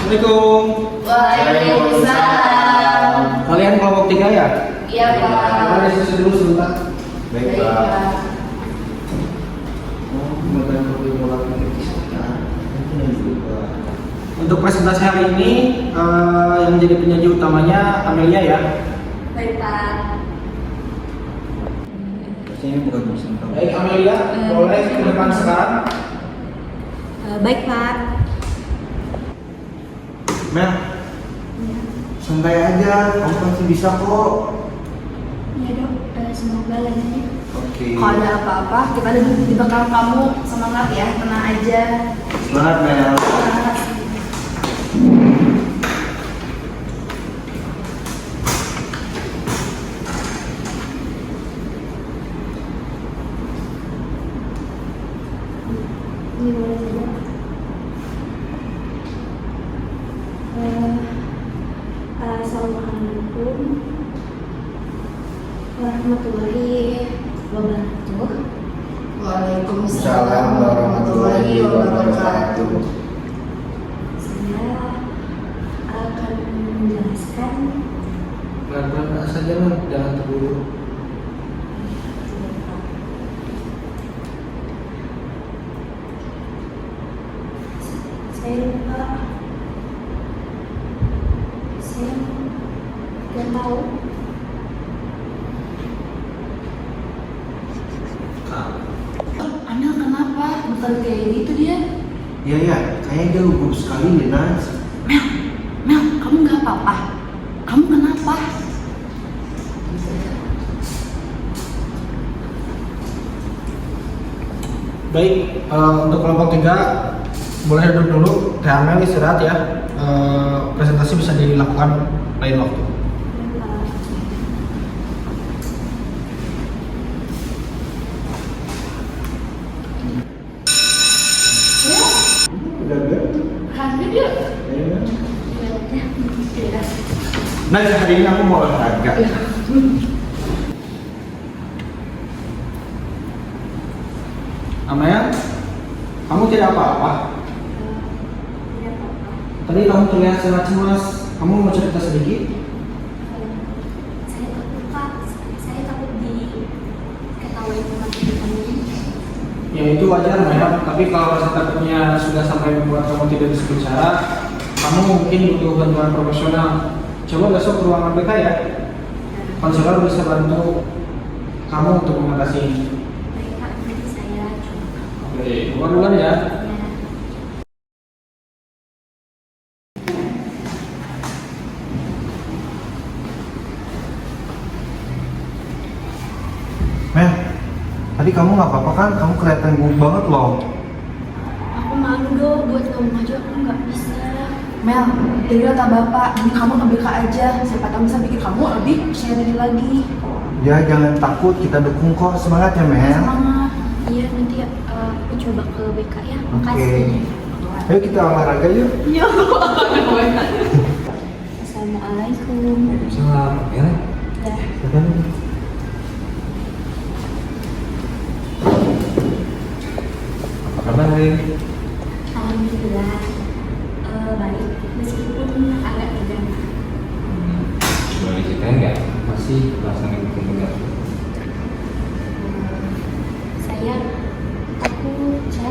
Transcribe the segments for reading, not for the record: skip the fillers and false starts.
Assalamualaikum. Waalaikumsalam. Kalian kelompok 3 ya? Iya, Pak. Kalian diskusi dulu sebentar. Baik, Pak. Untuk presentasi hari ini yang menjadi penyaji utamanya Amelia ya. Baik, Pak. Ini bukan urusan kamu. Baik Amelia, boleh ke depan sekarang. Baik, Pak. Mel, santai aja, kamu pasti bisa kok. Iya, Dok. Semoga lancarnya. Oke. Kalau ada apa-apa, kita ada di belakang kamu. Semangat ya, tenang aja. Semangat Mel. Semangat. Ini boleh saja. Assalamualaikum warahmatullahi wabarakatuh. Waalaikumsalam warahmatullahi wabarakatuh. Saya akan menjelaskan Pelan-pelan saja Mel, jangan terburu. saya lupa. Saya nggak tahu. Anda kenapa? Bukan kayak gitu dia. Iya ya, kayaknya dia gugup sekali nih Nas. Mel, kamu nggak apa-apa? Kamu kenapa? Baik, untuk kelompok 3 boleh duduk dulu. Teh Amel istirahat ya. Presentasi bisa dilakukan lain waktu. Udah gak? Hampir yuk. Iya. Ya. Nah, hari ini aku mau olahraga. Amel, kamu tidak apa-apa. Tidak apa-apa. Tadi kamu terlihat sangat cemas. Kamu mau cerita sedikit? Saya takut, Pak. Saya takut diketahui teman-teman. Ya itu wajar Mel, tapi kalau rasa takutnya sudah sampai membuat kamu tidak bisa bicara, kamu mungkin butuh bantuan profesional. Coba besok ke ruangan BK ya. Konselor bisa bantu kamu untuk mengatasi ini. Baik, Pak. Nanti saya coba. Oke, keluar duluan ya. Ya. Mel, tadi kamu nggak apa-apa kan? Kamu kelihatan gugup banget loh. Aku malu dong buat kamu maju, aku nggak bisa. Mel, jadi kata bapak, ini kamu ke BK aja. Siapa tahu bisa bikin kamu lebih percaya diri lagi. Ya jangan takut, kita dukung kok. Semangat ya Mel. Semangat. Iya, nanti aku coba ke BK ya. Makasih. Ayo kita olahraga yuk. Iya. Assalamualaikum. Waalaikumsalam. Ya. Ya. Apa kabar hari ini? Alhamdulillah baik, meskipun agak tegang. Boleh ceritain nggak? Masih perasaan yang bikin tegang? Saya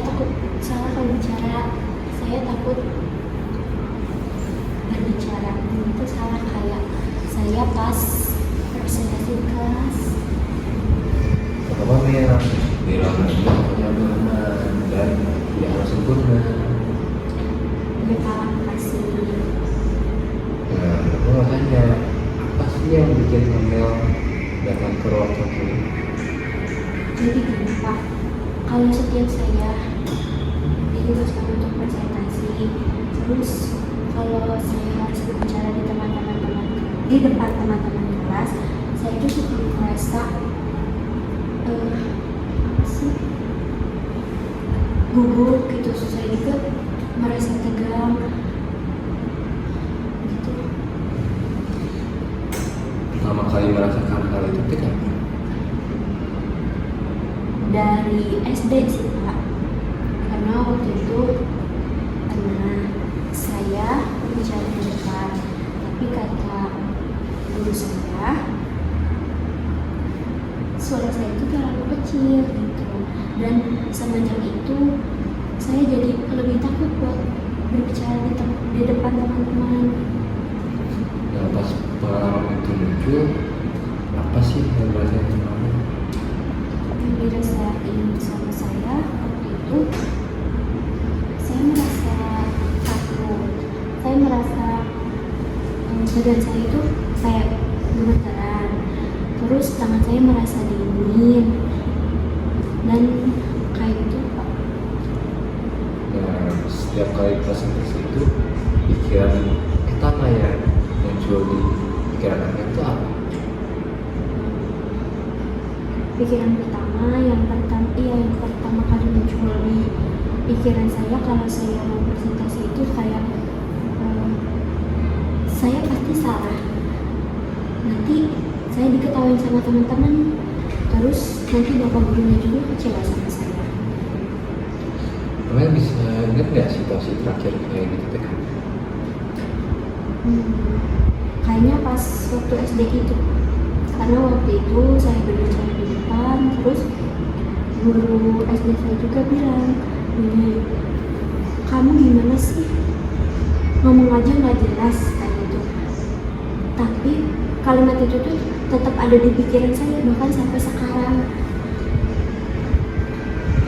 takut salah kalau bicara. Saya takut berbicara itu salah, kayak saya pas presentasi di kelas. Apa kabar Mel? Bilang aja yang aman dan tidak harus sempurna. Ya Pak, makasih. Nah, aku mau tanya, apa sih yang bikin Mel datang ke ruang satu? Jadi gini Pak, kalau setiap saya ditugaskan untuk presentasi, terus kalau saya harus berbicara di di depan teman-teman di kelas, saya itu suka merasa apa sih, gugup gitu. Saya juga merasa tegang gitu. Pertama kali merasakan hal itu tegang? Dari SD sih Pak, karena waktu itu pernah saya semenjak itu saya jadi lebih takut buat berbicara di depan teman-teman. Nah, pas pengalaman itu muncul, apa sih yang dirasain sama kamu? Yang dirasain sama saya waktu itu, saya merasa takut. Saya merasa badan saya itu kayak gemetaran. Terus tangan saya merasa dingin dan kayak gitu Pak. Nah, setiap kali presentasi itu pikiran kita kayak muncul di pikiran Amel itu apa? Pikiran pertama yang pertama kali muncul di pikiran saya kalau saya mau presentasi itu kayak saya pasti salah, nanti saya diketawain sama teman-teman, terus nanti bapak gurunya juga kecewa sama saya. Amel bisa ingat nggak situasi terakhir kayak gitu teh? Kayaknya pas waktu SD itu, karena waktu itu saya berbicara di depan, terus guru SD saya juga bilang, kamu gimana sih, ngomong aja nggak jelas kayak gitu. Tapi kalimat itu tuh tetap ada di pikiran saya bahkan sampai sekarang.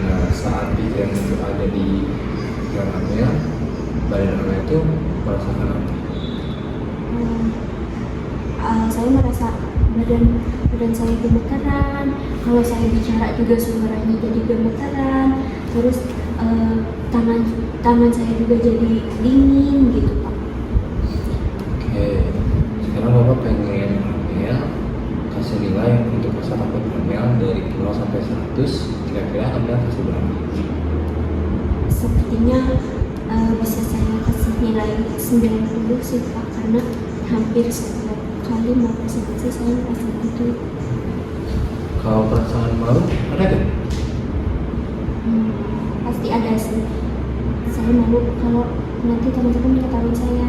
Nah, saat pikiran itu ada di pikiran Amel, badan Amel itu merasakan apa? Saya merasa badan saya gemeteran. Kalau saya bicara juga suaranya jadi gemeteran. Terus tangan saya juga jadi dingin gitu Pak. Oke, sekarang Bapak pengen Amel kasih nilai untuk rasa takut Amel dari 0 sampai 100, kira-kira Amel kasih berapa? Sepertinya bisa saya kasih nilai 90 sih Pak, karena hampir setiap kali mau presentasi saya merasa gitu. Kalau perasaan malu ada gak? Pasti ada sih. Saya malu kalau nanti teman-teman mengetahui saya.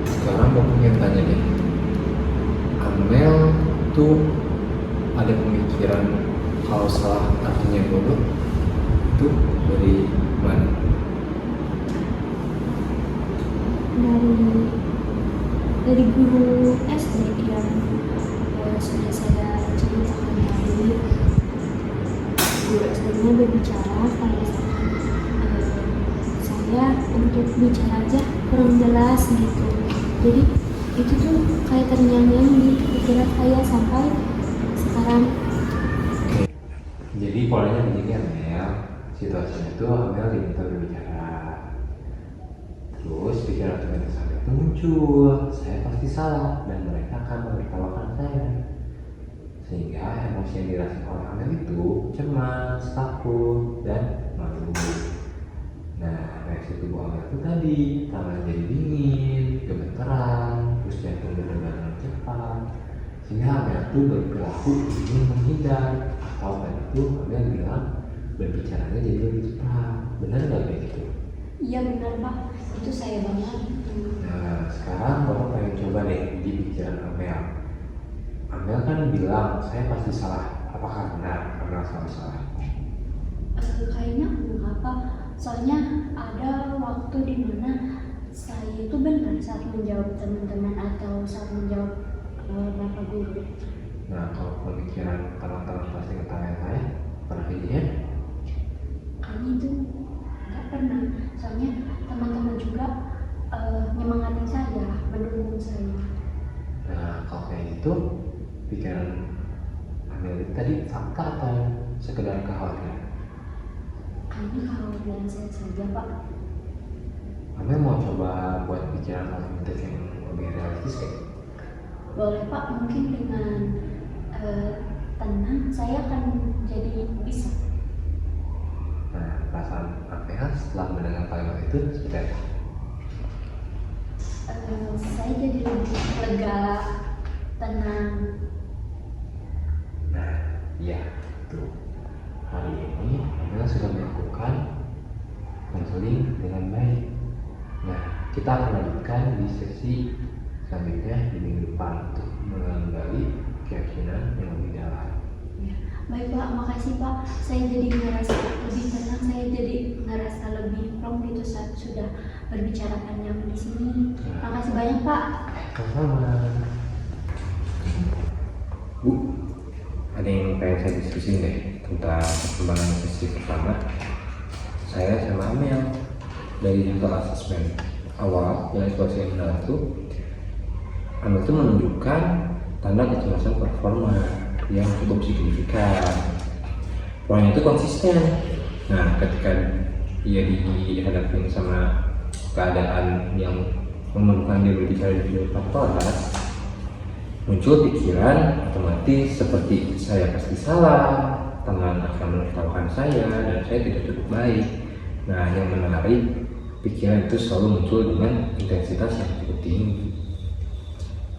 Sekarang Bapak pengen tanya deh, Amel tuh ada pemikiran kalau salah artinya bodoh itu dari mana? Dari guru SD yang sudah saya ceritakan tadi. Guru SD-nya berbicara kalau saya untuk bicara aja kurang jelas gitu. Jadi itu tuh kayak terngiang-ngiang di pikiran saya sampai sekarang. Oke. Jadi polanya begini Amel, situasinya itu Amel diminta berbicara. Terus pikiran teman sampai itu muncul, saya pasti salah dan mereka akan menertawakan saya. Sehingga emosi yang dirasakan oleh Amel itu cemas, takut, dan malu. Nah, reaksi tubuh Amel itu tadi, tangan jadi dingin, gemeteran, terus jantung berdebar cepat. Sehingga Amel itu berperilaku ingin menghindar, atau tadi itu Amel bilang berbicaranya jadi lebih cepat. Benar nggak kayak gitu? Iya benar Pak, itu saya banget. Nah, sekarang Bapak pengen coba deh di pikiran Amel. Amel kan bilang, saya pasti salah. Apakah benar Amel salah? Kayaknya enggak Pak, soalnya ada waktu di mana saya itu benar saat menjawab teman-teman atau saat menjawab bapak guru. Nah, kalau pemikiran teman-teman pasti ketahuan saya, pernah kejadian? Kayaknya itu nggak pernah, soalnya teman-teman juga nyemangatin saya, mendukung saya. Nah, kalau kayak gitu, pikiran Amel itu tadi fakta atau sekedar kekhawatiran? Kayaknya kalau bilang saya saja Pak. Amel mau coba buat pikiran alternatif yang lebih realistis kayak? Boleh Pak, mungkin dengan tenang saya akan jadi bisa. Nah, perasaan Amel setelah mendengar kalimat itu seperti apa? Saya jadi lebih lega, tenang. Nah, iya, tuh. Hari ini Amel sudah melakukan konseling dengan baik. Nah, kita akan lanjutkan di sesi selanjutnya di minggu depan untuk menggali keyakinan yang lebih dalam. Ya. Baik Pak, makasih Pak. Saya jadi ngerasa lebih tenang, saya jadi ngerasa lebih plong gitu saat sudah berbicara panjang di sini. Makasih banyak Pak. Sama-sama. Bu, ada yang pengen saya diskusiin deh tentang perkembangan sesi pertama saya sama Amel dari hasil asesmen awal yang evaluasi yang benar itu. Amel itu menunjukkan tanda kecemasan performa yang cukup signifikan. Polanya itu konsisten. Nah, ketika ia dihadapin sama keadaan yang memerlukan dia berbicara di depan kelas, muncul pikiran otomatis seperti saya pasti salah, teman akan menertawakan saya, dan saya tidak cukup baik. Nah, yang menarik, pikiran itu selalu muncul dengan intensitas yang cukup tinggi.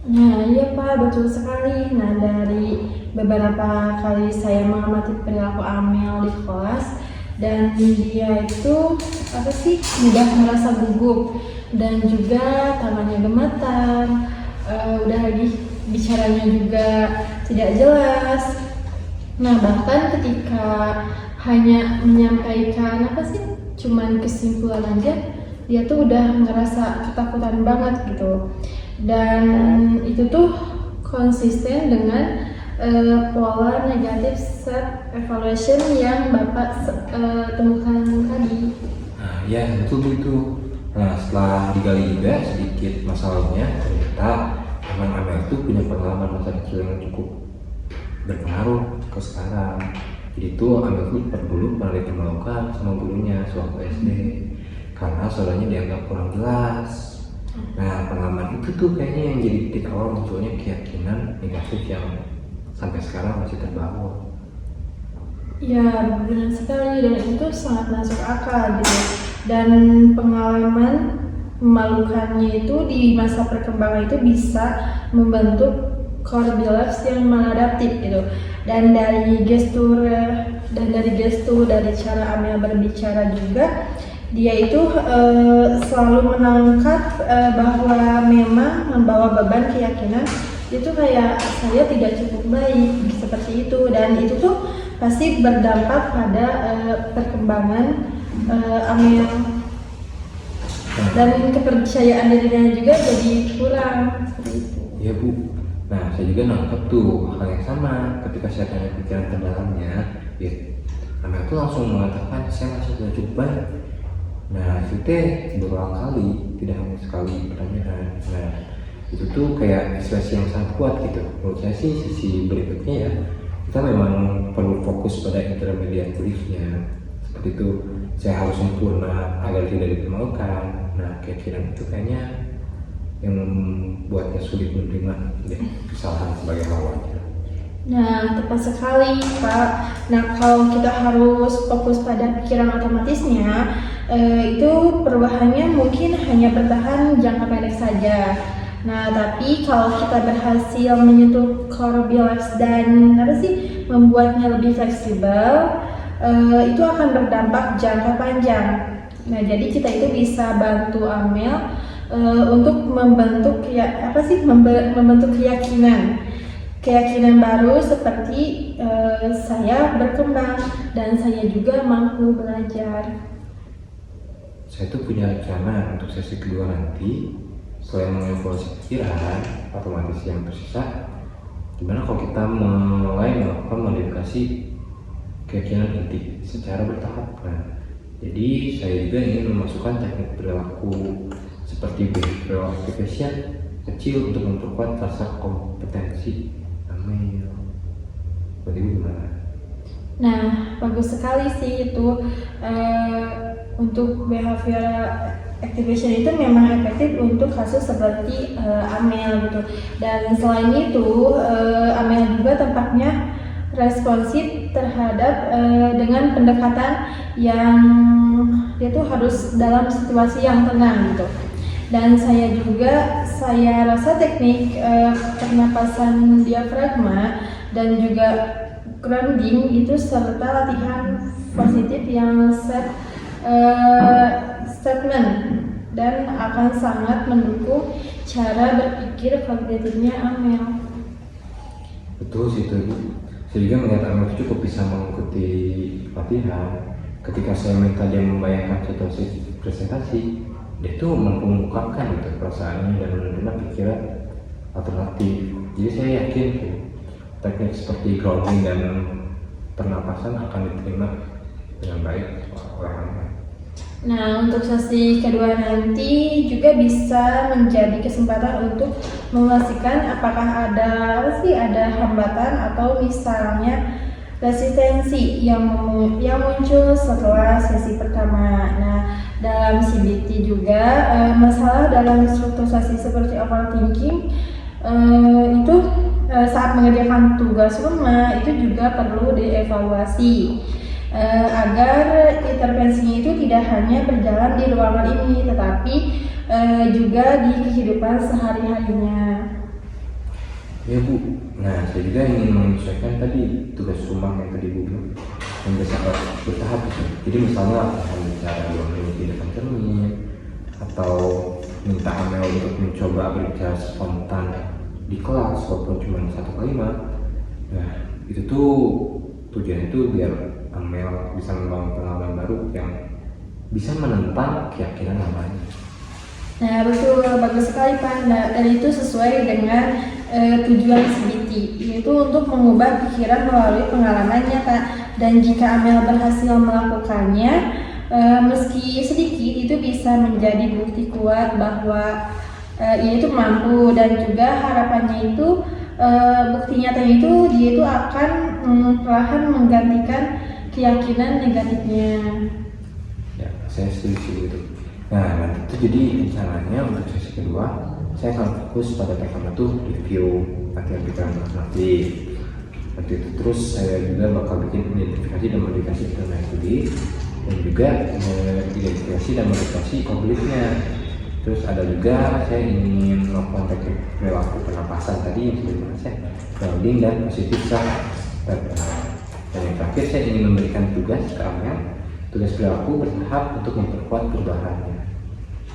Nah, iya Pak, betul sekali. Nah, dari beberapa kali saya mengamati perilaku Amel di kelas, dan dia itu mudah merasa gugup dan juga tangannya gemetar, udah lagi bicaranya juga tidak jelas. Nah, bahkan ketika hanya menyampaikan cuman kesimpulan aja, dia tuh udah ngerasa ketakutan banget gitu. Dan itu tuh konsisten dengan pola negatif self evaluation yang Bapak temukan tadi. Nah, ya betul itu. Nah, setelah digali juga sedikit masalahnya, ternyata teman Amel itu punya pengalaman masa kecil yang cukup berpengaruh ke sekarang. Jadi itu Amel itu dulu pernah dipermalukan sama gurunya sewaktu SD karena saudaranya dianggap kurang jelas. Nah, pengalaman itu tuh kayaknya yang jadi titik awal munculnya keyakinan negatif yang sampai sekarang masih terbangun. Ya, benar sekali, dan itu sangat masuk akal gitu. Dan pengalaman memalukannya itu di masa perkembangan itu bisa membentuk core beliefs yang maladaptif gitu. Dan dari gestur dari cara Amel berbicara juga, dia itu selalu menangkap bahwa memang membawa beban keyakinan itu kayak saya tidak cukup baik seperti itu, dan itu tuh pasti berdampak pada perkembangan Amel, dan kepercayaan dirinya juga jadi kurang seperti itu. Iya Bu. Nah, saya juga nangkep tuh hal yang sama ketika saya tanya pikiran terdalamnya. Ya, Amel tuh langsung mengatakan saya masih tidak cukup baik. Nah, itu berulang kali, tidak hanya sekali pertanyaan. Nah, itu tuh kayak ekspresi yang sangat kuat gitu. Menurut saya sih sisi berikutnya ya, kita memang perlu fokus pada intermediate beliefnya. Seperti itu, saya harus sempurna agar tidak dipermalukan. Nah, keyakinan itu kayaknya yang membuatnya sulit menerima kesalahan sebagai hal wajar. Nah, tepat sekali Pak. Nah, kalau kita harus fokus pada pikiran otomatisnya, itu perubahannya mungkin hanya bertahan jangka pendek saja. Nah, tapi kalau kita berhasil menyentuh core beliefs dan membuatnya lebih fleksibel, itu akan berdampak jangka panjang. Nah, jadi kita itu bisa bantu Amel untuk membentuk membentuk keyakinan baru seperti saya berkembang dan saya juga mampu belajar. Saya tuh punya rencana untuk sesi kedua nanti. Selain mengevaluasi pikiran otomatis yang tersisa, gimana kalau kita mulai melakukan modifikasi keyakinan inti secara bertahap. Nah, jadi saya juga ingin memasukkan teknik perilaku seperti behavioral activation kecil untuk memperkuat rasa kompetensi Amel. Berarti gimana? Nah, bagus sekali sih itu. Untuk behavioral activation itu memang efektif untuk kasus seperti Amel gitu. Dan selain itu, Amel juga tampaknya responsif terhadap dengan pendekatan yang dia tuh harus dalam situasi yang tenang gitu. Dan saya rasa teknik pernapasan diafragma dan juga grounding itu serta latihan positif yang statement dan akan sangat mendukung cara berpikir kognitifnya Amel. Betul sih itu ibu. Saya juga melihat Amel cukup bisa mengikuti pelatihan. Ketika saya minta dia membayangkan situasi presentasi, dia tuh mampu mengungkapkan gitu perasaannya dan menerima pikiran alternatif. Jadi saya yakin gitu, teknik seperti grounding dan pernapasan akan diterima dengan baik oleh Amel. Nah, untuk sesi kedua nanti juga bisa menjadi kesempatan untuk memastikan apakah ada hambatan atau misalnya resistensi yang muncul setelah sesi pertama. Nah, dalam CBT juga masalah dalam strukturasi seperti overthinking itu saat mengerjakan tugas rumah itu juga perlu dievaluasi. Agar intervensinya itu tidak hanya berjalan di ruangan ini, tetapi juga di kehidupan sehari-harinya. Ya Bu, nah saya juga ingin menyesuaikan tadi tugas rumah yang tadi Bu bilang yang bertahap gitu. Jadi misalnya latihan bicara 2 menit di depan cermin, atau minta Amel untuk mencoba berbicara spontan di kelas walaupun cuma 1 kalimat. Nah itu tuh tujuannya itu biar Amel bisa membangun pengalaman baru yang bisa menentang keyakinan lamanya. Nah, betul, bagus sekali Pak. Nah, dan itu sesuai dengan tujuan CBT, yaitu untuk mengubah pikiran melalui pengalamannya Pak. Dan jika Amel berhasil melakukannya, meski sedikit, itu bisa menjadi bukti kuat bahwa ia itu mampu, dan juga harapannya itu bukti nyatanya itu dia itu akan perlahan menggantikan keyakinan negatifnya. Ya, saya setuju itu. Nah, nanti itu jadi rencananya untuk sesi kedua, saya akan fokus pada tema itu review latihan pikiran alternatif. Nanti itu terus saya juga bakal bikin identifikasi dan modifikasi pikiran studi, dan juga identifikasi dan modifikasi konfliknya. Terus ada juga saya ingin melakukan teknik perilaku pernapasan tadi yang sudah dibahas ya, grounding dan positif self-talk. Dan yang terakhir saya ingin memberikan tugas ke Amel, tugas perilaku bertahap untuk memperkuat perubahannya.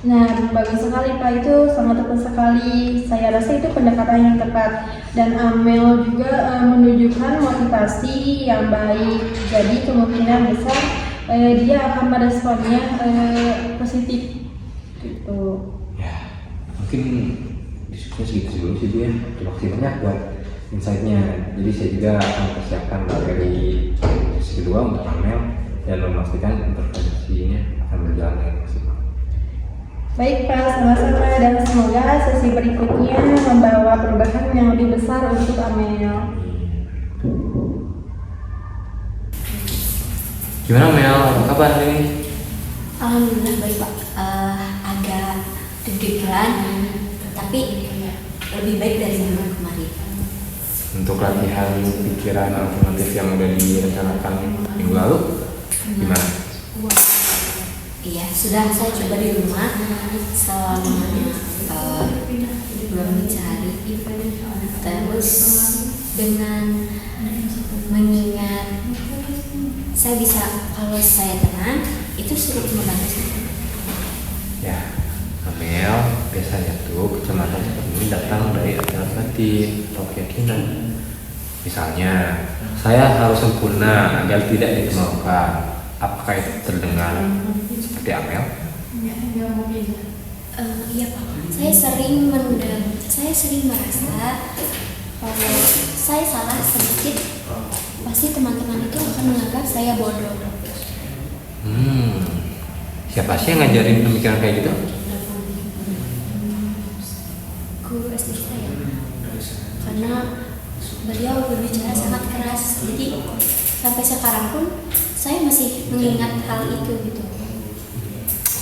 Nah, bagus sekali Pak, itu sangat tepat sekali. Saya rasa itu pendekatan yang tepat, dan Amel juga menunjukkan motivasi yang baik. Jadi kemungkinan besar dia akan meresponnya positif. Gitu. Ya, mungkin diskusinya segitu dulu sih Bu ya. Terima kasih banyak buat insight-nya. Jadi saya juga akan persiapkan materi sesi kedua untuk Amel dan memastikan intervensinya akan berjalan dengan maksimal. Baik Pak, sama-sama, dan semoga sesi berikutnya membawa perubahan yang lebih besar untuk Amel. Gimana Mel? Apa kabar hari ini? Alhamdulillah baik Pak. Agak deg-degan, tapi lebih baik dari minggu kemarin. Untuk latihan pikiran alternatif yang udah direncanakan minggu lalu, gimana? Iya, sudah saya coba di rumah selama 2 menit sehari. Terus dengan mengingat saya bisa, kalau saya tenang itu cukup membantu. Ya, Amel, biasanya tuh kecemasan seperti ini datang dari alternatif atau keyakinan. Misalnya, saya harus sempurna agar tidak dikemaukan. Apakah itu terdengar seperti Amel? Iya Pak, saya sering merasa kalau saya salah sedikit, pasti teman-teman itu akan menganggap saya bodoh. Siapa sih yang ngajarin pemikiran kayak gitu? Guru SD saya, karena beliau berbicara sangat keras, jadi sampai sekarang pun saya masih mengingat hal itu gitu.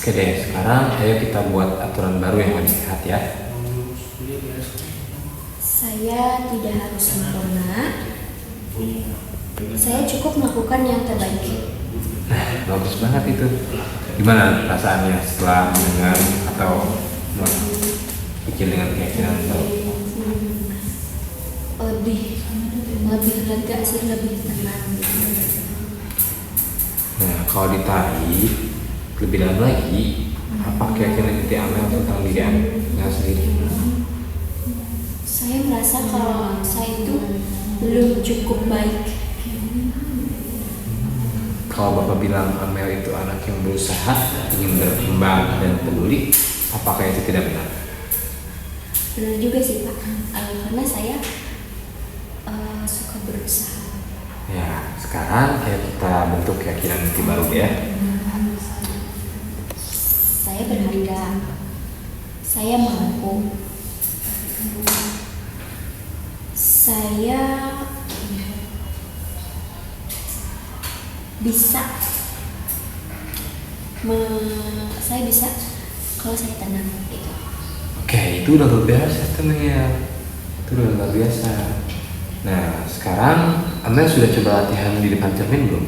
Oke deh, sekarang ayo kita buat aturan baru yang lebih sehat ya. Saya tidak harus sempurna, saya cukup melakukan yang terbaik. Nah, bagus banget itu. Gimana perasaannya setelah mendengar atau pikir dengan keyakinan baru? Lebih lega sih, lebih tenang gitu. Nah, kalau ditarik lebih dalam lagi, apa keyakinan inti Amel tentang diri Amel sendiri? Saya merasa kalau saya itu belum cukup baik. Kalau Bapak bilang Amel itu anak yang berusaha, ingin berkembang dan peduli, apakah itu tidak benar? Benar juga sih Pak, karena saya suka berusaha. Ya, sekarang ayo kita bentuk keyakinan inti baru ya. Saya berharga, saya mampu, saya bisa, saya bisa kalau saya tenang gitu. Oke, itu udah luar biasa temen ya. Itu udah luar biasa. Nah, sekarang Amel sudah coba latihan di depan cermin belum?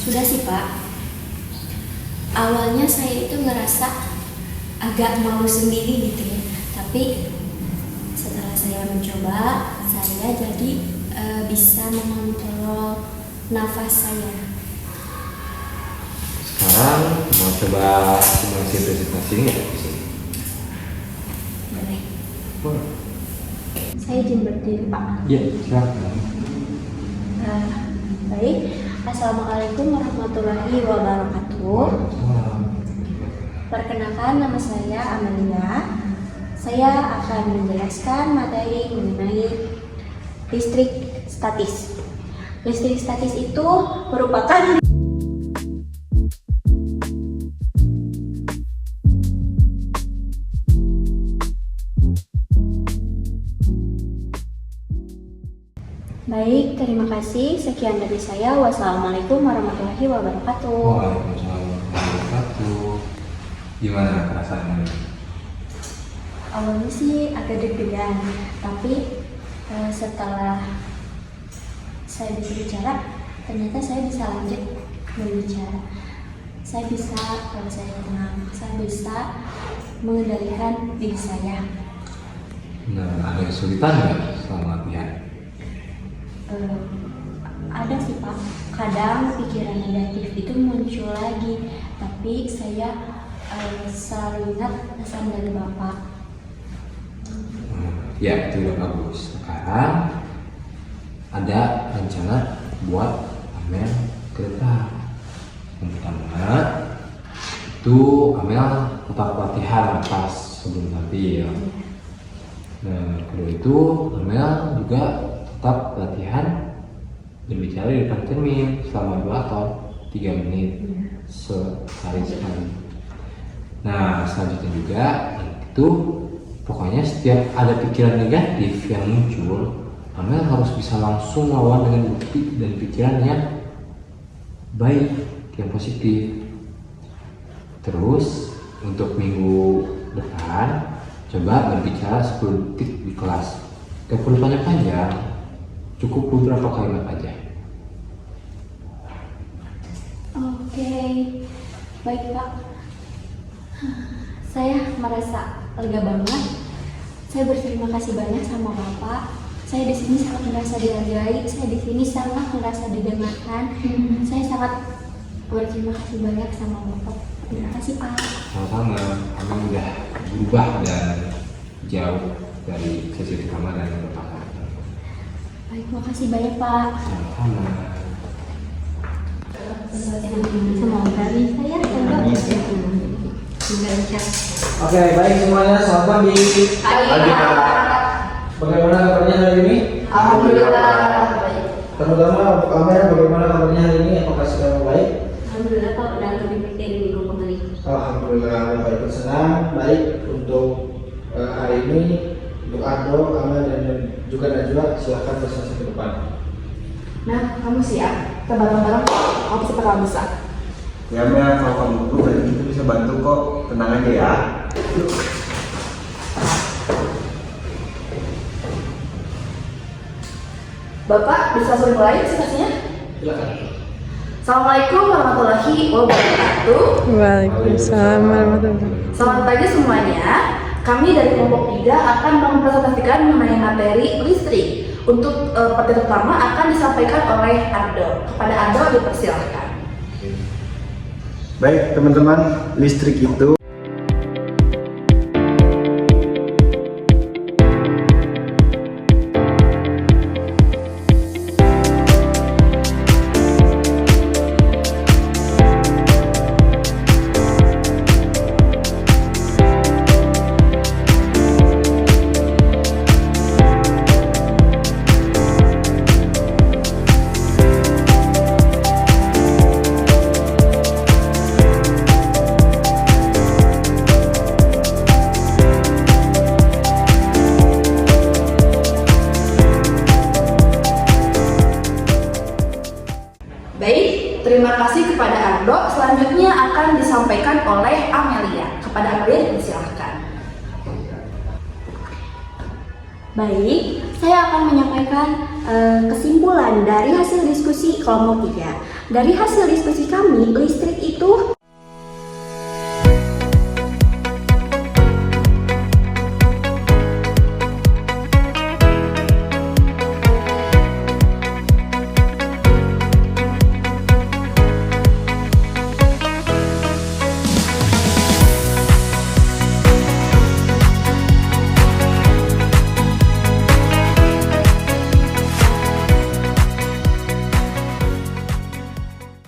Sudah sih Pak. Awalnya saya itu ngerasa agak malu sendiri gitu ya. Tapi setelah saya mencoba, saya jadi bisa mengontrol nafas saya. Sekarang mau coba simulasi presentasi nggak di sini? Boleh. Boleh. Saya izin berdiri Pak. Iya, silakan. Baik. Assalamualaikum warahmatullahi wabarakatuh. Perkenalkan, nama saya Amelia. Saya akan menjelaskan materi mengenai listrik statis. Listrik statis itu merupakan Baik, terima kasih. Sekian dari saya. Wassalamualaikum warahmatullahi wabarakatuh. Waalaikumsalam warahmatullahi wabarakatuh. Gimana perasaannya? Awalnya sih agak deg-degan, tapi setelah saya bisa bicara, ternyata saya bisa lanjut berbicara. Saya bisa, kalau saya tenang, saya bisa mengendalikan diri saya. Nah, ada kesulitan nggak selama latihan? Ada sih Pak, kadang pikiran negatif itu muncul lagi, tapi saya selalu ingat pesan dari Bapak. Ya, itu udah bagus. Sekarang ada rencana buat Amel ke depan. Yang pertama itu Amel tetap latihan nafas sebelum tampil. Nah, kedua itu Amel juga tetap latihan berbicara di depan cermin selama 2 atau 3 menit sehari sekali. Nah, selanjutnya juga itu pokoknya setiap ada pikiran negatif yang muncul, Amel harus bisa langsung lawan dengan bukti dan pikiran yang baik, yang positif. Terus untuk minggu depan coba berbicara 10 detik di kelas. Gak perlu panjang-panjang, cukup beberapa kalimat aja. Oke, baik Pak. Saya merasa lega banget. Saya berterima kasih banyak sama Bapak. Saya di sini sangat merasa dihargai. Saya di sini sangat merasa didengarkan. Saya sangat berterima kasih banyak sama Bapak. Terima kasih Pak. Sama-sama, Amel udah berubah dan jauh dari sisi pertama dan pertama. Baik, makasih banyak Pak. Sama-sama. Semoga bisa ya. Oke, baik semuanya, selamat pagi. Pagi Pak. Bagaimana kabarnya hari ini? Alhamdulillah. Baik. Terutama untuk Amel, bagaimana kabarnya hari ini? Apakah sudah baik? Alhamdulillah Pak, udah lebih baik dari minggu kemarin. Alhamdulillah, baik bersenang. Baik untuk hari ini, untuk Ardo, Amel dan juga Najwa, silakan presentasi ke depan. Nah, kamu siap? Kita bareng-bareng kok. Kamu pasti bakal bisa. Ya Mel, kalau kamu dulu dari kita bisa bantu kok. Tenang aja ya. Bapak, bisa langsung mulai presentasinya? Silakan. Assalamualaikum warahmatullahi wabarakatuh. Waalaikumsalam warahmatullahi wabarakatuh. Selamat pagi semuanya. Kami dari kelompok 3 akan mempresentasikan mengenai materi listrik. Untuk materi pertama akan disampaikan oleh Ardo. Kepada Ardo dipersilahkan. Baik teman-teman, listrik itu Terima kasih kepada Ardo. Selanjutnya akan disampaikan oleh Amelia. Kepada Amelia disilahkan. Baik, saya akan menyampaikan kesimpulan dari hasil diskusi kelompok 3. Dari hasil diskusi kami, listrik itu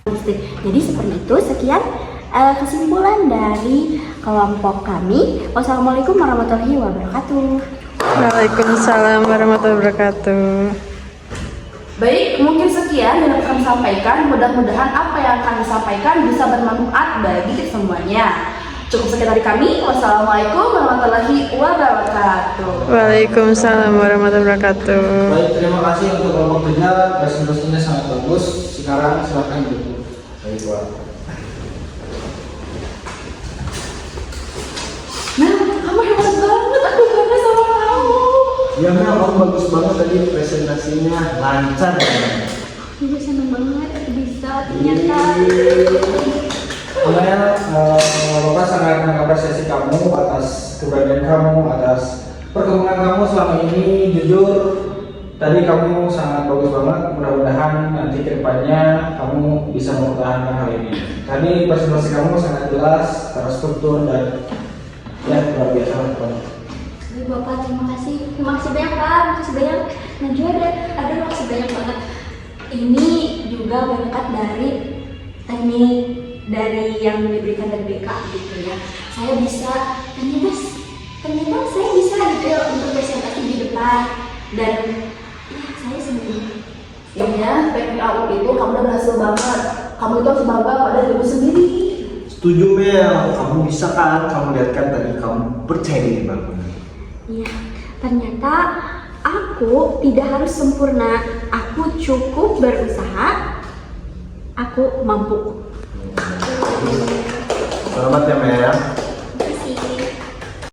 listrik. Jadi seperti itu. Sekian kesimpulan dari kelompok kami. Wassalamualaikum warahmatullahi wabarakatuh. Waalaikumsalam warahmatullahi wabarakatuh. Baik, mungkin sekian yang dapat kami sampaikan. Mudah-mudahan apa yang akan disampaikan bisa bermanfaat bagi semuanya. Cukup sekian dari kami. Wassalamualaikum warahmatullahi wabarakatuh. Waalaikumsalam warahmatullahi wabarakatuh. Baik, terima kasih untuk kelompok 3, presentasinya sangat bagus. Sekarang silakan duduk. Baik, Pak. Nah, kamu hebat banget. Aku bangga sama kamu. Ya Mel, kamu bagus banget tadi presentasinya, lancar ya. Ibu senang banget bisa ternyata. Amel, Bapak sangat mengapresiasi kamu atas keberanian kamu, atas perkembangan kamu selama ini. Jujur, tadi kamu sangat bagus banget. Mudah-mudahan nanti kedepannya kamu bisa mempertahankan hal ini. Tadi presentasi kamu sangat jelas, terstruktur dan ya luar biasa. Baik Bapak, terima kasih banyak Pak, makasih banyak. Najwa ada makasih banyak banget. Ini juga berkat dari teknik dari yang diberikan dari BK gitu ya. Saya bisa ternyata saya bisa gitu ya untuk presentasi di depan dan ya saya sendiri. Iya, PPAU itu kamu udah berhasil banget. Kamu itu harus bangga pada dirimu sendiri. Setuju Mel, kamu bisa kan? Kamu lihat kan tadi kamu percaya diri banget. Iya, ternyata aku tidak harus sempurna. Aku cukup berusaha. Aku mampu. Selamat ya Mel.